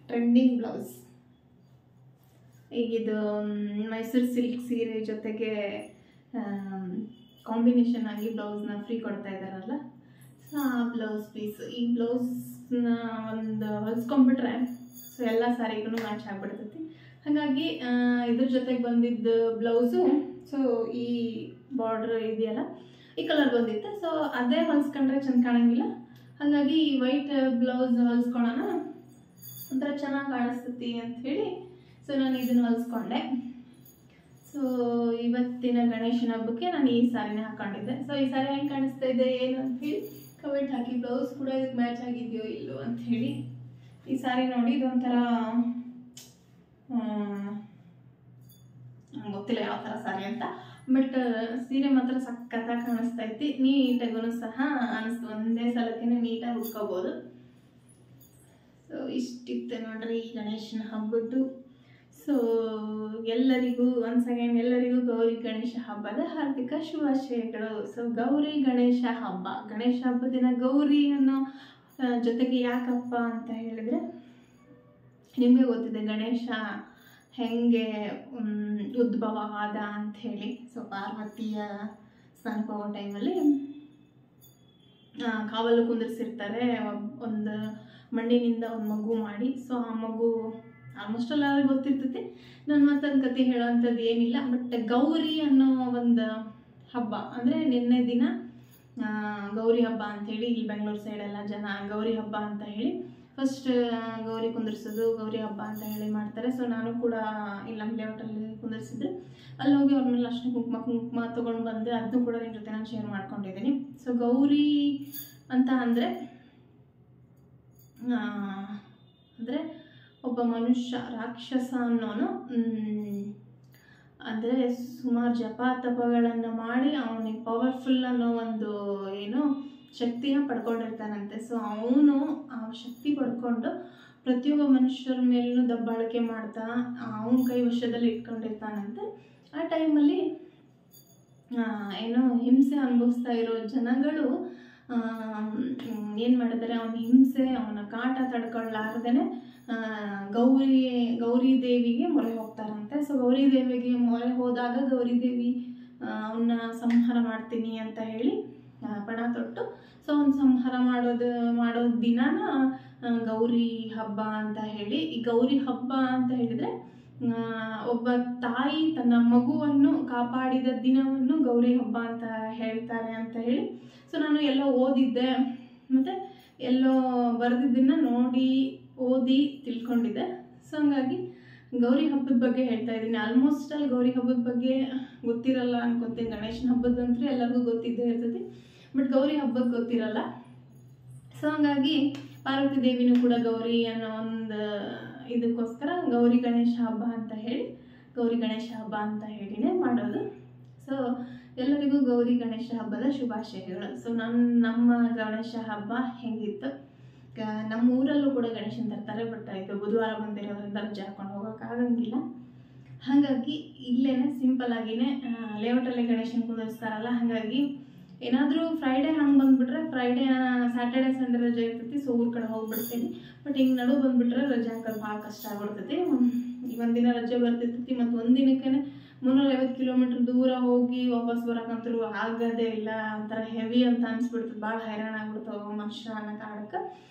ಟ್ರೆಂಡಿಂಗ್ ಬ್ಲೌಸ್. ಈಗಿದು ಮೈಸೂರು ಸಿಲ್ಕ್ ಸೀರೆ ಜೊತೆಗೆ ಕಾಂಬಿನೇಷನ್ ಆಗಿ ಬ್ಲೌಸ್ನ ಫ್ರೀ ಕೊಡ್ತಾ ಇದ್ದಾರಲ್ಲ, ಸೊ ಆ ಬ್ಲೌಸ್ ಪೀಸ್. ಈ ಬ್ಲೌಸ್ನ ಒಂದು ಹೊಲಿಸ್ಕೊಂಡ್ಬಿಟ್ರೆ ಸೊ ಎಲ್ಲ ಸಾರಿಗೂ ಮ್ಯಾಚ್ ಆಗಿಬಿಡ್ತೈತಿ. ಹಾಗಾಗಿ ಇದ್ರ ಜೊತೆಗೆ ಬಂದಿದ್ದು ಬ್ಲೌಸು, ಸೊ ಈ ಬಾರ್ಡ್ರ್ ಇದೆಯಲ್ಲ ಈ ಕಲರ್ ಬಂದಿತ್ತು. ಸೊ ಅದೇ ಹೊಲಿಸ್ಕೊಂಡ್ರೆ ಚೆಂದ ಕಾಣಂಗಿಲ್ಲ. ಹಾಗಾಗಿ ಈ ವೈಟ್ ಬ್ಲೌಸ್ ಹೊಲಿಸ್ಕೊಳ್ಳೋಣ, ಒಂಥರ ಚೆನ್ನಾಗಿ ಕಾಣಿಸ್ತೈತಿ ಅಂಥೇಳಿ ಸೊ ನಾನು ಇದನ್ನು ಹೊಲಿಸ್ಕೊಂಡೆ. ಸೊ ಇವತ್ತಿನ ಗಣೇಶನ ಹಬ್ಬಕ್ಕೆ ನಾನು ಈ ಸಾರಿನ ಹಾಕೊಂಡಿದ್ದೆ. ಸೊ ಈ ಸಾರಿ ಹೆಂಗೆ ಕಾಣಿಸ್ತಾ ಇದೆ ಏನು ಅಂತ ಹೇಳಿ ಕಮೆಂಟ್ ಹಾಕಿ. ಬ್ಲೌಸ್ ಕೂಡ ಇದಕ್ಕೆ ಮ್ಯಾಚ್ ಆಗಿದೆಯೋ ಇಲ್ಲೋ ಅಂತ ಹೇಳಿ. ಈ ಸಾರಿ ನೋಡಿ ಇದೊಂಥರ ಗೊತ್ತಿಲ್ಲ ಯಾವ ಥರ ಸಾರಿ ಅಂತ, ಬಟ್ ಸೀರೆ ಮಾತ್ರ ಸಖತ್ತಾಗಿ ಕಾಣಿಸ್ತಾ ಐತಿ. ನೀಟಾಗೂ ಸಹ ಅನಿಸ್ತು, ಒಂದೇ ಸಲಕ್ಕೆ ನೀಟಾಗಿ ಉಟ್ಕೋಬೋದು. ಸೊ ಇಷ್ಟಿತ್ತು ನೋಡ್ರಿ ಈ ಗಣೇಶನ ಹಬ್ಬದ್ದು. ಸೊ ಎಲ್ಲರಿಗೂ ಒನ್ಸ್ ಅಗೇನ್ ಎಲ್ಲರಿಗೂ ಗೌರಿ ಗಣೇಶ ಹಬ್ಬದ ಹಾರ್ದಿಕ ಶುಭಾಶಯಗಳು. ಸೊ ಗೌರಿ ಗಣೇಶ ಹಬ್ಬ, ಗಣೇಶ ಹಬ್ಬದ ದಿನ ಗೌರಿ ಅನ್ನೋ ಜೊತೆಗೆ ಯಾಕಪ್ಪ ಅಂತ ಹೇಳಿದರೆ ನಿಮಗೆ ಗೊತ್ತಿದೆ ಗಣೇಶ ಹೆಂಗೆ ಉದ್ಭವ ಆದ ಅಂಥೇಳಿ. ಸೊ ಪಾರ್ವತಿಯ ಸಂಭವ ಟೈಮಲ್ಲಿ ಕಾವಲು ಕುಂದಿರ್ಸಿರ್ತಾರೆ ಒಂದು ಮಣ್ಣಿನಿಂದ ಒಂದು ಮಗು ಮಾಡಿ. ಸೊ ಆ ಮಗು ಆಲ್ಮೋಸ್ಟ್ ಎಲ್ಲ ಗೊತ್ತಿರ್ತೈತಿ, ನಾನು ಮತ್ತೊಂದು ಕತೆ ಹೇಳೋವಂಥದ್ದು ಏನಿಲ್ಲ. ಬಟ್ ಗೌರಿ ಅನ್ನೋ ಒಂದು ಹಬ್ಬ ಅಂದರೆ ನಿನ್ನೆ ದಿನ ಗೌರಿ ಹಬ್ಬ ಅಂಥೇಳಿ ಇಲ್ಲಿ ಬೆಂಗಳೂರು ಸೈಡೆಲ್ಲ ಜನ ಗೌರಿ ಹಬ್ಬ ಅಂತ ಹೇಳಿ ಫಸ್ಟ್ ಗೌರಿ ಕುಂದಿರ್ಸೋದು ಗೌರಿ ಹಬ್ಬ ಅಂತ ಹೇಳಿ ಮಾಡ್ತಾರೆ. ಸೊ ನಾನು ಕೂಡ ಇಲ್ಲಿ ನಮ್ಮ ಲೇಔಟಲ್ಲಿ ಕುಂದಿರ್ಸಿದ್ರೆ ಅಲ್ಲಿ ಹೋಗಿ ಅವ್ರ ಮೇಲೆ ಅಷ್ಟು ಕುಂಕುಮ ತೊಗೊಂಡು ಬಂದು ಅದನ್ನು ಕೂಡ ನಿಮ್ಮ ಜೊತೆ ನಾನು ಶೇರ್ ಮಾಡ್ಕೊಂಡಿದ್ದೀನಿ. ಸೊ ಗೌರಿ ಅಂತ ಅಂದರೆ ಒಬ್ಬ ಮನುಷ್ಯ ರಾಕ್ಷಸ ಅನ್ನೋನು ಅಂದರೆ ಸುಮಾರು ಜಪ ತಪಗಳನ್ನು ಮಾಡಿ ಅವನಿಗೆ ಪವರ್ಫುಲ್ ಅನ್ನೋ ಒಂದು ಏನು ಶಕ್ತಿನ ಪಡ್ಕೊಂಡಿರ್ತಾನಂತೆ. ಸೊ ಅವನು ಆ ಶಕ್ತಿ ಪಡ್ಕೊಂಡು ಪ್ರತಿಯೊಬ್ಬ ಮನುಷ್ಯರ ಮೇಲೂ ದಬ್ಬಾಳಿಕೆ ಮಾಡ್ತಾ ಅವನ ಕೈ ವಶದಲ್ಲಿ ಇಟ್ಕೊಂಡಿರ್ತಾನಂತೆ. ಆ ಟೈಮಲ್ಲಿ ಏನೋ ಹಿಂಸೆ ಅನುಭವಿಸ್ತಾ ಇರೋ ಜನಗಳು ಏನು ಮಾಡಿದ್ದಾರೆ, ಅವನ ಹಿಂಸೆ ಅವನ ಕಾಟ ತಡ್ಕೊಳ್ಳಾರ್ದೇ ಗೌರಿ ದೇವಿಗೆ ಮೊರೆ ಹೋಗ್ತಾರಂತೆ. ಸೊ ಗೌರಿ ದೇವಿಗೆ ಮೊರೆ ಹೋದಾಗ ಗೌರಿ ದೇವಿ ಅವನ್ನ ಸಂಹಾರ ಮಾಡ್ತೀನಿ ಅಂತ ಹೇಳಿ ಪಣ ತೊಟ್ಟು ಸೊ ಅವ್ನ ಸಂಹಾರ ಮಾಡೋ ದಿನಾನ ಗೌರಿ ಹಬ್ಬ ಅಂತ ಹೇಳಿ. ಈ ಗೌರಿ ಹಬ್ಬ ಅಂತ ಹೇಳಿದರೆ ಒಬ್ಬ ತಾಯಿ ತನ್ನ ಮಗುವನ್ನು ಕಾಪಾಡಿದ ದಿನವನ್ನು ಗೌರಿ ಹಬ್ಬ ಅಂತ ಹೇಳ್ತಾರೆ ಅಂತ ಹೇಳಿ. ಸೊ ನಾನು ಎಲ್ಲೋ ಓದಿದ್ದೆ ಮತ್ತು ಎಲ್ಲೋ ಬರೆದಿದ್ದನ್ನು ನೋಡಿ ಓದಿ ತಿಳ್ಕೊಂಡಿದ್ದೆ. ಸೊ ಹಂಗಾಗಿ ಗೌರಿ ಹಬ್ಬದ ಬಗ್ಗೆ ಹೇಳ್ತಾ ಇದ್ದೀನಿ. ಆಲ್ಮೋಸ್ಟ್ ಅಲ್ಲಿ ಗೌರಿ ಹಬ್ಬದ ಬಗ್ಗೆ ಗೊತ್ತಿರಲ್ಲ ಅನ್ಕೋತೀನಿ. ಗಣೇಶನ ಹಬ್ಬದಂತೂ ಎಲ್ಲರಿಗೂ ಗೊತ್ತಿದ್ದೇ ಇರ್ತೈತಿ, ಬಟ್ ಗೌರಿ ಹಬ್ಬಕ್ಕೆ ಗೊತ್ತಿರಲ್ಲ. ಸೊ ಹಂಗಾಗಿ ಪಾರ್ವತಿ ದೇವಿನೂ ಕೂಡ ಗೌರಿ ಅನ್ನೋ ಒಂದು ಇದಕ್ಕೋಸ್ಕರ ಗೌರಿ ಗಣೇಶ ಹಬ್ಬ ಅಂತ ಹೇಳಿನೇ ಮಾಡೋದು. ಸೊ ಎಲ್ಲರಿಗೂ ಗೌರಿ ಗಣೇಶ ಹಬ್ಬದ ಶುಭಾಶಯಗಳು. ಸೊ ನಮ್ಮ ಗಣೇಶ ಹಬ್ಬ ಹೆಂಗಿತ್ತು, ನಮ್ಮ ಊರಲ್ಲೂ ಕೂಡ ಗಣೇಶನ ತರ್ತಾರೆ, ಬಟ್ ಇದು ಬುಧವಾರ ಬಂದಿರೋದ್ರಿಂದ ರಜೆ ಹಾಕೊಂಡು ಹೋಗೋಕ್ಕಾಗಂಗಿಲ್ಲ. ಹಾಗಾಗಿ ಇಲ್ಲೇ ಸಿಂಪಲ್ ಆಗಿನೇ ಲೇಔಟಲ್ಲಿ ಗಣೇಶನ ಕುಂದಿರ್ಸ್ತಾರಲ್ಲ, ಹಾಗಾಗಿ ಏನಾದರೂ ಫ್ರೈಡೇ ಹಂಗೆ ಬಂದುಬಿಟ್ರೆ ಫ್ರೈಡೇ ಸ್ಯಾಟರ್ಡೆ ಸಂಡೇ ರಜೆ ಇರ್ತೈತಿ. ಸೊ ಊರ ಕಡೆ ಹೋಗ್ಬಿಡ್ತೀನಿ. ಬಟ್ ಹಿಂಗೆ ನಡು ಬಂದುಬಿಟ್ರೆ ರಜೆ ಹಾಕೋದು ಭಾಳ ಕಷ್ಟ ಆಗ್ಬಿಡ್ತೈತಿ. ಒಂದಿನ ರಜೆ ಬರ್ತಿರ್ತೈತಿ ಮತ್ತು ಒಂದಿನಕ್ಕೆ 350 ಕಿಲೋಮೀಟ್ರ್ ದೂರ ಹೋಗಿ ವಾಪಸ್ ಬರೋಕ್ಕಂತರೂ ಆಗೋದೇ ಇಲ್ಲ. ಒಂಥರ ಹೆವಿ ಅಂತ ಅನಿಸ್ಬಿಡ್ತದೆ, ಭಾಳ ಹೈರಾಣ ಆಗ್ಬಿಡ್ತಾವೆ ಮನುಷ್ಯ ಅನ್ನೋ ಕಾರಣಕ್ಕೆ.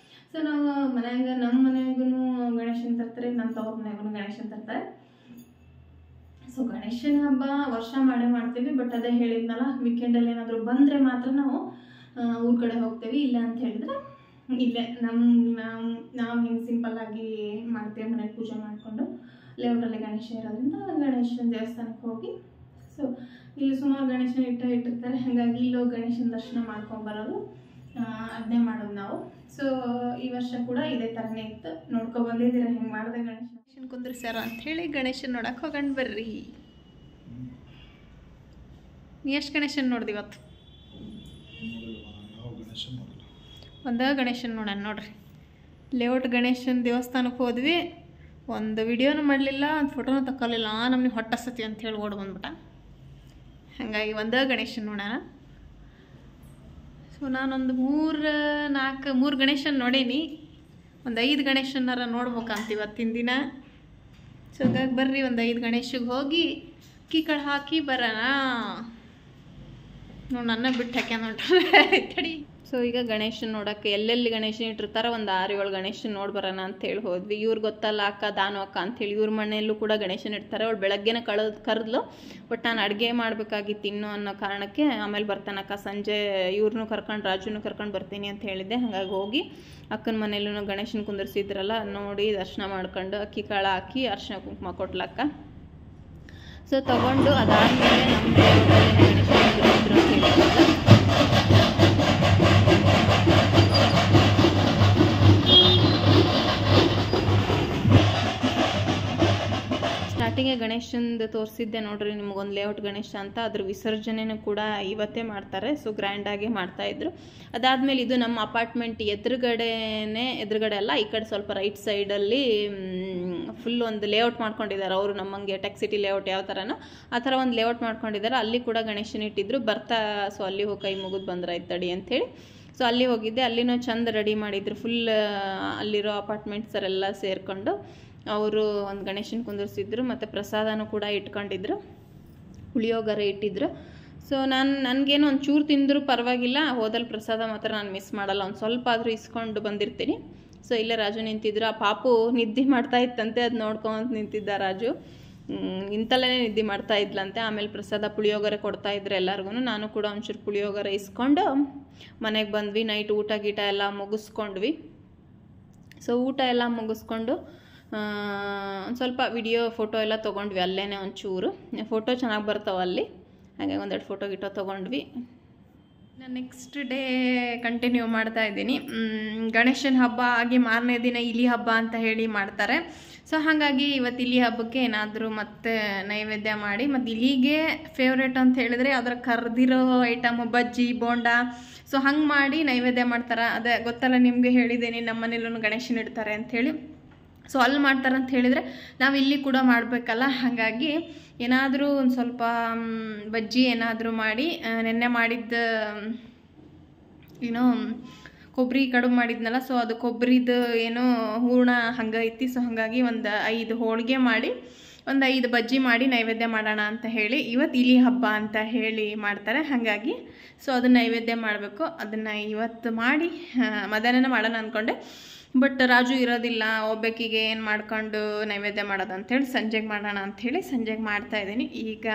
ಸೊ ನಾವು ನಮ್ಮ ಮನೆಯಾಗೂ ಗಣೇಶನ ತರ್ತಾರೆ, ನಮ್ಮ ತವ್ರ ಮನೆಯಾಗೂ ಗಣೇಶನ ತರ್ತಾರೆ. ಸೊ ಗಣೇಶನ ಹಬ್ಬ ವರ್ಷ ಮಾಡ್ತೀವಿ, ಬಟ್ ಅದೇ ಹೇಳಿದ್ನಲ್ಲ, ವೀಕೆಂಡಲ್ಲಿ ಏನಾದರೂ ಬಂದರೆ ಮಾತ್ರ ನಾವು ಊರ ಕಡೆ ಹೋಗ್ತೇವೆ. ಇಲ್ಲ ಅಂತ ಹೇಳಿದ್ರೆ ಇಲ್ಲೇ ನಾವು ಹಿಂಗೆ ಸಿಂಪಲ್ಲಾಗಿ ಮಾಡ್ತೇವೆ, ಮನೆಗೆ ಪೂಜೆ ಮಾಡಿಕೊಂಡು. ಲೇಔಟಲ್ಲಿ ಗಣೇಶ ಇರೋದ್ರಿಂದ ಗಣೇಶನ ದೇವಸ್ಥಾನಕ್ಕೆ ಹೋಗಿ ಸೊ ಇಲ್ಲಿ ಸುಮಾರು ಗಣೇಶನ ಇಟ್ಟಿರ್ತಾರೆ. ಹಾಗಾಗಿ ಇಲ್ಲೋಗಿ ಗಣೇಶನ ದರ್ಶನ ಮಾಡ್ಕೊಂಬರೋದು, ಅದನ್ನೇ ಮಾಡೋದು ನಾವು. ಸೊ ಈ ವರ್ಷ ಕೂಡ ಇದೇ ಥರನೇ ಇತ್ತು. ನೋಡ್ಕೊಬಂದಿದ್ದೀರ ಹೆಂಗೆ ಮಾಡಿದೆ ಗಣೇಶನ ಕುಂದ್ರಿಸ್ಯಾರ ಅಂಥೇಳಿ. ಗಣೇಶನ ನೋಡಕ್ಕೆ ಹೋಗಂಡು ಬರ್ರಿ. ನೀ ಎಷ್ಟು ಗಣೇಶನ ನೋಡ್ದಿ ಇವತ್ತು? ಒಂದೇ ಗಣೇಶನ ನೋಡೋಣ ನೋಡ್ರಿ. ಲೇಔಟ್ ಗಣೇಶನ ದೇವಸ್ಥಾನಕ್ಕೆ ಹೋದ್ವಿ, ಒಂದು ವಿಡಿಯೋನು ಮಾಡಲಿಲ್ಲ, ಒಂದು ಫೋಟೋನು ತಗೊಳ್ಳಿಲ್ಲ. ನಮಗೆ ಹೊಟ್ಟಸತಿ ಅಂಥೇಳಿ ಓಡಿ ಬಂದ್ಬಿಟ್ಟ. ಹಾಗಾಗಿ ಒಂದೇ ಗಣೇಶನ ನೋಡೋಣ. ಸೊ ನಾನೊಂದು 3 ಗಣೇಶನ ನೋಡೀನಿ, ಒಂದು 5 ಗಣೇಶನಾರ ನೋಡ್ಬೇಕಂತ ಇವತ್ತಿನ ದಿನ. ಸೊ ಹಂಗಾಗಿ ಬರ್ರಿ ಒಂದು 5 ಗಣೇಶಗೆ ಹೋಗಿ ಕೀಕಳು ಹಾಕಿ ಬರೋಣ. ನೋಡಿ ನನ್ನ ಬಿಟ್ಟು ಹಾಕ್ಯ ನೋಡ್ರಿ ತಡಿ. ಸೊ ಈಗ ಗಣೇಶನ ನೋಡೋಕ್ಕೆ ಎಲ್ಲೆಲ್ಲಿ ಗಣೇಶನ ಇಟ್ಟಿರ್ತಾರೆ ಒಂದು 6-7 ಗಣೇಶನ ನೋಡಿ ಬರೋಣ ಅಂತೇಳಿ ಹೋದ್ವಿ. ಇವ್ರು ಗೊತ್ತಲ್ಲ ಅಕ್ಕ ದಾನು ಅಕ್ಕ ಅಂಥೇಳಿ, ಇವ್ರ ಮನೆಯಲ್ಲೂ ಕೂಡ ಗಣೇಶನ ಇಡ್ತಾರೆ. ಅವಳು ಬೆಳಗ್ಗೆನೇ ಕರೆದ್ಲು, ಬಟ್ ನಾನು ಅಡುಗೆ ಮಾಡಬೇಕಾಗಿತ್ತು ಇನ್ನೂ ಅನ್ನೋ ಕಾರಣಕ್ಕೆ ಆಮೇಲೆ ಬರ್ತಾನಕ್ಕ ಸಂಜೆ ಇವ್ರನ್ನೂ ರಾಜುನೂ ಕರ್ಕೊಂಡು ಬರ್ತೀನಿ ಅಂತ ಹೇಳಿದ್ದೆ. ಹಾಗಾಗಿ ಹೋಗಿ ಅಕ್ಕನ ಮನೆಯಲ್ಲೂ ಗಣೇಶನ ಕುಂದಿರ್ಸಿದ್ರಲ್ಲ ನೋಡಿ ದರ್ಶನ ಮಾಡ್ಕೊಂಡು ಅಕ್ಕಿ ಕಾಳು ಹಾಕಿ ಅರ್ಶಿನ ಕುಂಕುಮ ಕೊಟ್ಲಕ್ಕ. ಸೊ ತೊಗೊಂಡು ಅದಾದಮೇಲೆ ನಮ್ಮ ದೇವರಲ್ಲಿ ಗಣೇಶ ಕೂರಿಸಿದ್ರು ಅಂತ ಹೇಳಿದ್ರಲ್ಲ, ಸ್ಟಾರ್ಟಿಂಗೆ ಗಣೇಶಂದು ತೋರಿಸಿದ್ದೆ ನೋಡ್ರಿ ನಿಮಗೊಂದು ಲೇಔಟ್ ಗಣೇಶ ಅಂತ. ಅದ್ರ ವಿಸರ್ಜನೆನೂ ಕೂಡ ಇವತ್ತೇ ಮಾಡ್ತಾರೆ. ಸೊ ಗ್ರ್ಯಾಂಡಾಗಿ ಮಾಡ್ತಾಯಿದ್ರು. ಅದಾದಮೇಲೆ ಇದು ನಮ್ಮ ಅಪಾರ್ಟ್ಮೆಂಟ್ ಎದುರುಗಡೆ ಅಲ್ಲ, ಈ ಕಡೆ ಸ್ವಲ್ಪ ರೈಟ್ ಸೈಡಲ್ಲಿ ಫುಲ್ ಒಂದು ಲೇಔಟ್ ಮಾಡ್ಕೊಂಡಿದ್ದಾರೆ ಅವರು. ನಮ್ಮಂಗೆ ಟೆಕ್ ಸಿಟಿ ಲೇಔಟ್ ಯಾವ ಥರನೋ ಆ ಥರ ಒಂದು ಲೇಔಟ್ ಮಾಡ್ಕೊಂಡಿದ್ದಾರೆ. ಅಲ್ಲಿ ಕೂಡ ಗಣೇಶನ ಇಟ್ಟಿದ್ರು. ಬರ್ತಾ ಸೊ ಅಲ್ಲಿ ಹೋಗಿ ಕೈ ಮುಗಿದು ಬಂದ್ರಾಯ್ತು ತಡಿ ಅಂಥೇಳಿ ಸೊ ಅಲ್ಲಿ ಹೋಗಿದ್ದೆ. ಅಲ್ಲಿನೂ ಚಂದ ರೆಡಿ ಮಾಡಿದ್ರು. ಫುಲ್ ಅಲ್ಲಿರೋ ಅಪಾರ್ಟ್ಮೆಂಟ್ಸರೆಲ್ಲ ಸೇರಿಕೊಂಡು ಅವರು ಒಂದು ಗಣೇಶನ ಕುಂದಿರ್ಸಿದ್ರು. ಮತ್ತು ಪ್ರಸಾದನೂ ಕೂಡ ಇಟ್ಕೊಂಡಿದ್ರು, ಪುಳಿಯೋಗರೆ ಇಟ್ಟಿದ್ರು. ಸೊ ನನಗೇನು ಒಂದು ಚೂರು ತಿಂದರೂ ಪರವಾಗಿಲ್ಲ, ಹೋದಲ್ಲಿ ಪ್ರಸಾದ ಮಾತ್ರ ನಾನು ಮಿಸ್ ಮಾಡಲ್ಲ. ಒಂದು ಸ್ವಲ್ಪ ಆದರೂ ಇಸ್ಕೊಂಡು ಬಂದಿರ್ತೀನಿ. ಸೊ ಇಲ್ಲೇ ರಾಜು ನಿಂತಿದ್ರು. ಆ ಪಾಪು ನಿದ್ದೆ ಮಾಡ್ತಾ ಇತ್ತಂತೆ, ಅದು ನೋಡ್ಕೊಂಡು ನಿಂತಿದ್ದ ರಾಜು. ಇಂತಲೇ ನಿದ್ದೆ ಮಾಡ್ತಾ ಇದ್ಲಂತೆ. ಆಮೇಲೆ ಪ್ರಸಾದ ಪುಳಿಯೋಗರೆ ಕೊಡ್ತಾಯಿದ್ರು ಎಲ್ಲರಿಗೂ. ನಾನು ಕೂಡ ಒಂಚೂರು ಪುಳಿಯೋಗರೆ ಇಸ್ಕೊಂಡು ಮನೆಗೆ ಬಂದ್ವಿ. ನೈಟ್ ಊಟ ಗೀಟ ಎಲ್ಲ ಮುಗಿಸ್ಕೊಂಡ್ವಿ. ಸೊ ಊಟ ಎಲ್ಲ ಮುಗಿಸ್ಕೊಂಡು ಒಂದು ಸ್ವಲ್ಪ ವಿಡಿಯೋ ಫೋಟೋ ಎಲ್ಲ ತೊಗೊಂಡ್ವಿ. ಅಲ್ಲೇ ಒಂಚೂರು ಫೋಟೋ ಚೆನ್ನಾಗಿ ಬರ್ತಾವೆ ಅಲ್ಲಿ, ಹಾಗೆ ಒಂದೆರಡು ಫೋಟೋ ಗಿಟೋ ತೊಗೊಂಡ್ವಿ. ನಾನು ನೆಕ್ಸ್ಟ್ ಡೇ ಕಂಟಿನ್ಯೂ ಮಾಡ್ತಾ ಇದ್ದೀನಿ. ಗಣೇಶನ ಹಬ್ಬ ಆಗಿ ಮಾರನೇ ದಿನ ಇಲಿ ಹಬ್ಬ ಅಂತ ಹೇಳಿ ಮಾಡ್ತಾರೆ. ಸೊ ಹಾಗಾಗಿ ಇವತ್ತು ಇಲಿ ಹಬ್ಬಕ್ಕೆ ಏನಾದರೂ ಮತ್ತೆ ನೈವೇದ್ಯ ಮಾಡಿ, ಮತ್ತು ಇಲಿಗೆ ಫೇವ್ರೇಟ್ ಅಂತ ಹೇಳಿದ್ರೆ ಅದರ ಕರ್ದಿರೋ ಐಟಮ್ ಬಜ್ಜಿ ಬೋಂಡ. ಸೊ ಹಂಗೆ ಮಾಡಿ ನೈವೇದ್ಯ ಮಾಡ್ತಾರೆ. ಅದೇ ಗೊತ್ತಲ್ಲ ನಿಮಗೆ, ಹೇಳಿದ್ದೇನೆ ನಮ್ಮ ಮನೇಲೂ ಗಣೇಶನ ಇಡ್ತಾರೆ ಅಂಥೇಳಿ. ಸೊ ಅಲ್ಲಿ ಮಾಡ್ತಾರೆ ಅಂತ ಹೇಳಿದರೆ ನಾವು ಇಲ್ಲಿ ಕೂಡ ಮಾಡಬೇಕಲ್ಲ. ಹಾಗಾಗಿ ಏನಾದರೂ ಒಂದು ಸ್ವಲ್ಪ ಬಜ್ಜಿ ಏನಾದರೂ ಮಾಡಿ, ನೆನ್ನೆ ಮಾಡಿದ್ದ ಏನೋ ಕೊಬ್ಬರಿ ಕಡುಬು ಮಾಡಿದ್ನಲ್ಲ, ಸೊ ಅದು ಕೊಬ್ಬರಿದು ಏನೋ ಹೂರ್ಣ ಹಂಗೆ ಐತಿ. ಸೊ ಹಾಗಾಗಿ ಒಂದು 5 ಹೋಳಿಗೆ ಮಾಡಿ, ಒಂದು 5 ಬಜ್ಜಿ ಮಾಡಿ ನೈವೇದ್ಯ ಮಾಡೋಣ ಅಂತ ಹೇಳಿ, ಇವತ್ತು ಇಲಿ ಹಬ್ಬ ಅಂತ ಹೇಳಿ ಮಾಡ್ತಾರೆ. ಹಾಗಾಗಿ ಸೊ ಅದನ್ನು ನೈವೇದ್ಯ ಮಾಡಬೇಕು. ಅದನ್ನು ಇವತ್ತು ಮಾಡಿ ಮಧ್ಯಾಹ್ನ ಮಾಡೋಣ ಅಂದ್ಕೊಂಡೆ. ಬಟ್ ರಾಜು ಇರೋದಿಲ್ಲ, ಒಬ್ಬಾಕಿಗೆ ಏನು ಮಾಡ್ಕೊಂಡು ನೈವೇದ್ಯ ಮಾಡೋದು ಅಂಥೇಳಿ ಸಂಜೆಗೆ ಮಾಡೋಣ ಅಂಥೇಳಿ ಸಂಜೆಗೆ ಮಾಡ್ತಾಯಿದ್ದೀನಿ. ಈಗ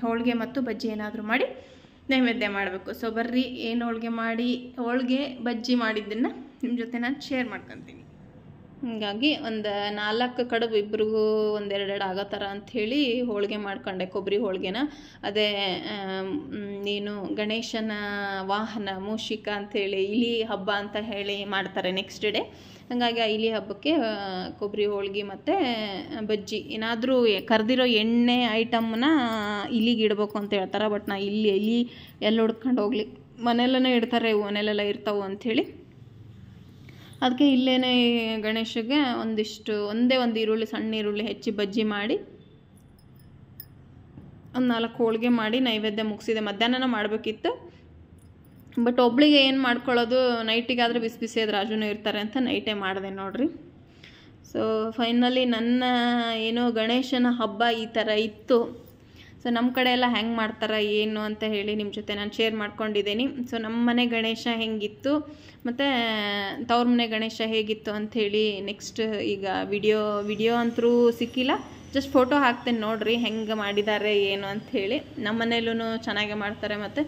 ಹೋಳಿಗೆ ಮತ್ತು ಬಜ್ಜಿ ಏನಾದರೂ ಮಾಡಿ ನೈವೇದ್ಯ ಮಾಡಬೇಕು. ಸೊ ಬರ್ರಿ, ಏನು ಹೋಳಿಗೆ ಬಜ್ಜಿ ಮಾಡಿದ್ದನ್ನು ನಿಮ್ಮ ಜೊತೆ ನಾನು ಶೇರ್ ಮಾಡ್ಕೊತೀನಿ. ಹೀಗಾಗಿ ಒಂದು 4 ಕಡುಬು ಇಬ್ರಿಗೂ ಒಂದೆರಡೆರಡು ಆಗೋ ಥರ ಅಂಥೇಳಿ ಹೋಳಿಗೆ ಮಾಡ್ಕೊಂಡೆ, ಕೊಬ್ಬರಿ ಹೋಳಿಗೆನ. ಅದೇ ನೀನು ಗಣೇಶನ ವಾಹನ ಮೂಷಿಕ ಅಂಥೇಳಿ ಇಲಿ ಹಬ್ಬ ಅಂತ ಹೇಳಿ ಮಾಡ್ತಾರೆ ನೆಕ್ಸ್ಟ್ ಡೇ. ಹಾಗಾಗಿ ಆ ಇಲಿ ಹಬ್ಬಕ್ಕೆ ಕೊಬ್ಬರಿ ಹೋಳಿಗೆ ಮತ್ತು ಬಜ್ಜಿ, ಏನಾದರೂ ಕರೆದಿರೋ ಎಣ್ಣೆ ಐಟಮ್ನ ಇಲಿಗೆ ಇಡಬೇಕು ಅಂತ ಹೇಳ್ತಾರೆ. ಬಟ್ ನಾ ಇಲಿ ಎಲ್ಲಿ ಹುಡ್ಕೊಂಡು ಹೋಗ್ಲಿ, ಮನೆಯಲ್ಲೇ ಇಡ್ತಾರೆ, ಮನೆಯಲ್ಲೆಲ್ಲ ಇರ್ತಾವೆ ಅಂಥೇಳಿ ಅದಕ್ಕೆ ಇಲ್ಲೇ ಗಣೇಶಗೆ ಒಂದೇ ಒಂದು ಈರುಳ್ಳಿ, ಸಣ್ಣ ಈರುಳ್ಳಿ ಹೆಚ್ಚಿ ಬಜ್ಜಿ ಮಾಡಿ ಒಂದು 4 ಹೋಳಿಗೆ ಮಾಡಿ ನೈವೇದ್ಯ ಮುಗಿಸಿದೆ. ಮಧ್ಯಾಹ್ನ ಮಾಡಬೇಕಿತ್ತು, ಬಟ್ ಒಬ್ಳಿಗೆ ಏನು ಮಾಡ್ಕೊಳ್ಳೋದು, ನೈಟಿಗಾದರೆ ಬಿಸಿ ಬಿಸಿ ಅದು ರಾಜುನೂ ಇರ್ತಾರೆ ಅಂತ ನೈಟೇ ಮಾಡಿದೆ ನೋಡ್ರಿ. ಸೊ ಫೈನಲಿ ನನ್ನ ಏನೋ ಗಣೇಶನ ಹಬ್ಬ ಈ ಥರ ಇತ್ತು. ಸೊ ನಮ್ಮ ಕಡೆ ಎಲ್ಲ ಹೆಂಗೆ ಮಾಡ್ತಾರೆ ಏನು ಅಂತ ಹೇಳಿ ನಿಮ್ಮ ಜೊತೆ ನಾನು ಶೇರ್ ಮಾಡ್ಕೊಂಡಿದ್ದೀನಿ. ಸೊ ನಮ್ಮ ಮನೆ ಗಣೇಶ ಹೆಂಗಿತ್ತು ಮತ್ತು ತವ್ರ ಮನೆ ಗಣೇಶ ಹೇಗಿತ್ತು ಅಂಥೇಳಿ ನೆಕ್ಸ್ಟ್ ಈಗ ವಿಡಿಯೋ ಅಂತರೂ ಸಿಕ್ಕಿಲ್ಲ, ಜಸ್ಟ್ ಫೋಟೋ ಹಾಕ್ತೇನೆ ನೋಡಿರಿ ಹೆಂಗೆ ಮಾಡಿದ್ದಾರೆ ಏನು ಅಂಥೇಳಿ. ನಮ್ಮ ಮನೆಯಲ್ಲೂ ಚೆನ್ನಾಗೇ ಮಾಡ್ತಾರೆ, ಮತ್ತು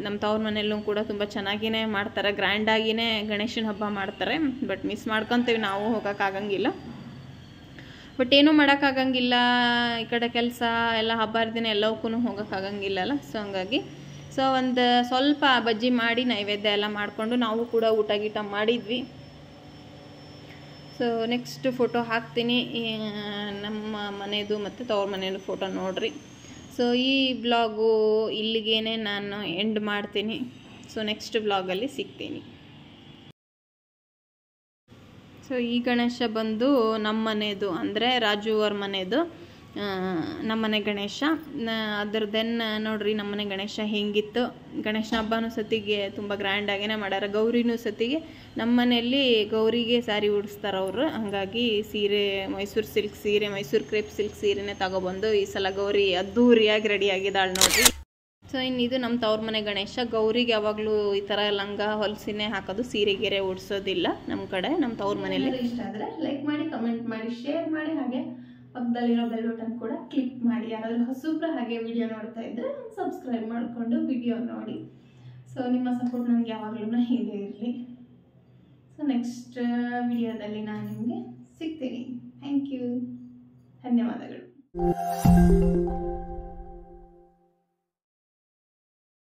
ನಮ್ಮ ತವ್ರ ಮನೆಯಲ್ಲೂ ಕೂಡ ತುಂಬ ಚೆನ್ನಾಗಿಯೇ ಮಾಡ್ತಾರೆ, ಗ್ರ್ಯಾಂಡಾಗಿಯೇ ಗಣೇಶನ ಹಬ್ಬ ಮಾಡ್ತಾರೆ. ಬಟ್ ಮಿಸ್ ಮಾಡ್ಕೊತೀವಿ, ನಾವು ಹೋಗೋಕ್ಕಾಗಂಗಿಲ್ಲ. ಬಟ್ ಏನೂ ಮಾಡೋಕ್ಕಾಗಂಗಿಲ್ಲ, ಈ ಕಡೆ ಕೆಲಸ ಎಲ್ಲ ಹಬ್ಬ ಹರಿದಿನ ಎಲ್ಲವಕ್ಕೂ ಹೋಗೋಕ್ಕಾಗಂಗಿಲ್ಲಲ್ಲ. ಸೊ ಹಂಗಾಗಿ ಒಂದು ಸ್ವಲ್ಪ ಬಜ್ಜಿ ಮಾಡಿ ನೈವೇದ್ಯ ಎಲ್ಲ ಮಾಡಿಕೊಂಡು ನಾವು ಕೂಡ ಊಟ ಗೀಟ ಮಾಡಿದ್ವಿ. ಸೊ ನೆಕ್ಸ್ಟ್ ಫೋಟೋ ಹಾಕ್ತೀನಿ ನಮ್ಮ ಮನೆಯದು ಮತ್ತು ತವ್ರ ಮನೆಯದು ಫೋಟೋ ನೋಡಿರಿ. ಸೊ ಈ ಬ್ಲಾಗು ಇಲ್ಲಿಗೇ ನಾನು ಎಂಡ್ ಮಾಡ್ತೀನಿ. ಸೊ ನೆಕ್ಸ್ಟ್ ಬ್ಲಾಗಲ್ಲಿ ಸಿಗ್ತೀನಿ. ಸೊ ಈ ಗಣೇಶ ಬಂದು ನಮ್ಮ ಮನೆಯದು, ಅಂದರೆ ರಾಜು ಅವ್ರ ಮನೆಯದು ನಮ್ಮನೆ ಗಣೇಶ. ಅದ್ರದ್ದೆನ್ ನೋಡ್ರಿ ನಮ್ಮನೆ ಗಣೇಶ ಹೆಂಗಿತ್ತು. ಗಣೇಶನ ಹಬ್ಬನೂ ಸತಿಗೆ ತುಂಬ ಗ್ರ್ಯಾಂಡಾಗೇ ಮಾಡ್ಯಾರ. ಗೌರಿನೂ ಸತಿಗೆ ನಮ್ಮ ಮನೆಯಲ್ಲಿ ಗೌರಿಗೆ ಸ್ಯಾರಿ ಉಡಿಸ್ತಾರೆ ಅವರು. ಹಾಗಾಗಿ ಸೀರೆ, ಮೈಸೂರು ಸಿಲ್ಕ್ ಸೀರೆ, ಮೈಸೂರು ಕ್ರೇಪ್ ಸಿಲ್ಕ್ ಸೀರೆನೇ ತಗೊಬಂದು ಈ ಸಲ ಗೌರಿ ಅದ್ದೂರಿಯಾಗಿ ರೆಡಿಯಾಗಿದ್ದಾಳೆ ನೋಡ್ರಿ. ಸೊ ಇನ್ನಿದು ನಮ್ಮ ತವ್ರ ಮನೆ ಗಣೇಶ. ಗೌರಿಗೆ ಯಾವಾಗಲೂ ಈ ಥರ ಲಂಗ ಹೊಲಸಿನೇ ಹಾಕೋದು, ಸೀರೆ ಗೆರೆ ಉಡ್ಸೋದಿಲ್ಲ ನಮ್ಮ ಕಡೆ, ನಮ್ಮ ತವ್ರ ಮನೆಯಲ್ಲಿ. ಇಷ್ಟ ಆದರೆ ಲೈಕ್ ಮಾಡಿ, ಕಮೆಂಟ್ ಮಾಡಿ, ಶೇರ್ ಮಾಡಿ, ಹಾಗೆ ಪಕ್ಕದಲ್ಲಿರೋ ಬೆಲ್ ಬಟನ್ ಕೂಡ ಕ್ಲಿಕ್ ಮಾಡಿ. ಯಾರಾದರೂ ಹೊಸಬ್ರು ಹಾಗೆ ವಿಡಿಯೋ ನೋಡ್ತಾ ಇದ್ದರೆ ಸಬ್ಸ್ಕ್ರೈಬ್ ಮಾಡಿಕೊಂಡು ವಿಡಿಯೋ ನೋಡಿ. ಸೊ ನಿಮ್ಮ ಸಪೋರ್ಟ್ ನನಗೆ ಯಾವಾಗಲೂ ಹೀಗೆ ಇರಲಿ. ಸೊ ನೆಕ್ಸ್ಟ್ ವಿಡಿಯೋದಲ್ಲಿ ನಾನು ನಿಮಗೆ ಸಿಗ್ತೀನಿ. ಥ್ಯಾಂಕ್ ಯು, ಧನ್ಯವಾದಗಳು.